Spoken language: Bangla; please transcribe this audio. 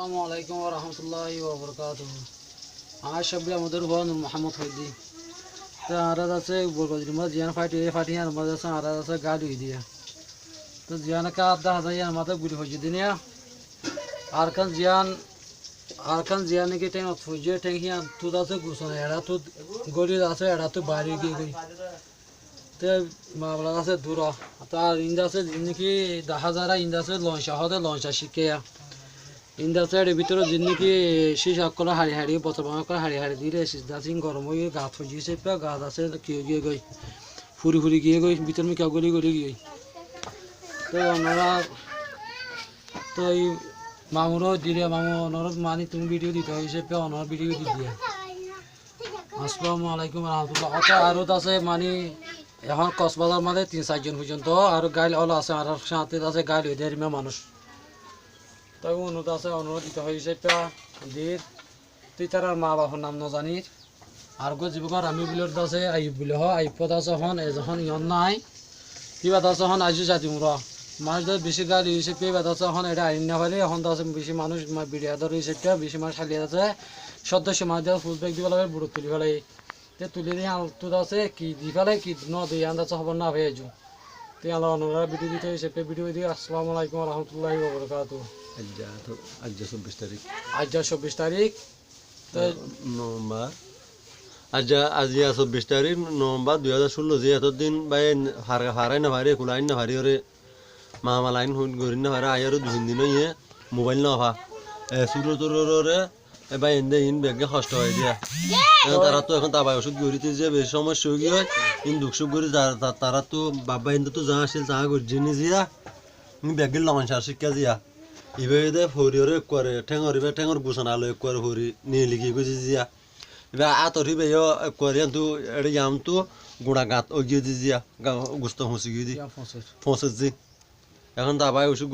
আসসালামু আলাইকুম ওয়া রাহমাতুল্লাহি ওয়া বারাকাতুহু। আমার সবগুলো আমাদের হুয়া নূর মোহাম্মদ হইদি। তো আরাদ আছে বলগদির মধ্যে জিয়ান ফাটি আর মধ্যে আছে আরাদ আছে গাড়ি দিয়া। তো জিয়ান কা আদা হাজার ইয়ার মাথা গুলি হইছে দিনিয়া। আর কান জিয়ান কি টেন ফুজে টেন হিয়া তুদ আছে গুছন এড়া তুদ গলি আছে এড়া তো বাইরে গিয়ে গই। তো মামলা আছে দূর তো আর ইন্দা আছে জিন্কি 10,000 ইন্দা আছে লঞ্চা শিখেয়া ইন্দা আছে এর ভিতরে জিন্কি শীষ আকলা হাড়ি হাড়ি বছর করে হাড়ি হাড়ি দিলে সিদ্ধা সিং গরম হয়ে গাছ ফুজিছে পে গাছ আছে গিয়ে গই ফুরি গিয়ে গই ভিতর মিকা গলি গিয়ে তো আমরা তো এই মামুরও দিলে মামু অনরত মানি তুমি ভিডিও দিতে হিসেবে অনর ভিডিও দি দিয়ে। আসসালামু আলাইকুম রহমতুল্লাহ। আরও আছে মানে এখন কক্সবাজার মাঝে 3-4 জন পর্যন্ত আর গাইল অল আছে আর সাথে আছে গাইল হয়ে দেয় মানুষ। তাই অনুরোধ দিতে হয়েছে দিয়ে তুই তার মা বাবার নাম ন জানির আর গো জীবকর আমি বিলের আছে আইব বিলে আইপদ আছে হন যখন ইয়ন নাই কিবা আছে হন আইসু জাতি মুরা মানুষ বেশি গাড়ি হিসেবে বাদ আছে হন এটা আইন না পারে এখন তো আছে বেশি মানুষ বিড়িয়াদর হিসেবে বেশি মানুষ খালি আছে সদস্য মানুষ ফুলব্যাগ দিব লাগে বুড়ো তুলি ফেলে তুলি দিয়ে আলতুদ আছে কি দি ফেলে কি ন দিয়ে আন্দাজ খবর না হয়ে যাও তুই আল্লাহ অনুরা ভিডিও দিতে হিসেবে ভিডিও দিয়ে। আসসালামু আলাইকুম রহমতুল্লাহি ওয়া বারাকাতুহু। আজ 24 তারিখ আজ 24 তারিখ নভেম্বর আজ 24 তারিখ নভেম্বর 2016 যে এতদিন বাই হারাই না হারে কুলাই না হারি ওরে মামা লাইন হুন গরি না হারা আয়ারও 2 দিন ইয়ে মোবাইল না হা সুরো তোরে এবার এন্দে ইন ব্যাগে কষ্ট হয় দিয়া তারা তো এখন তাবাই ওষুধ গড়িতে যে বেশি সমস্যা হয়ে গিয়ে ইন দুঃখ সুখ গড়ি তারা তো বাবা ইন্দে তো যা আসছিল যা গড়ি নি জিয়া ব্যাগের লঙ্কা সার শিক্ষা জিয়া এভাবে ফরিওরে করে ঠেঙর গুছানা আলো করে ফরি নিয়ে লিখি গুছি জিয়া এবার আতরি বেয় করে তো এটা জাম তো গুড়া গাত ও গিয়ে জিয়া গুস্ত হুঁসি গিয়ে দি ফসে জি এখন দাবাই ওষুধ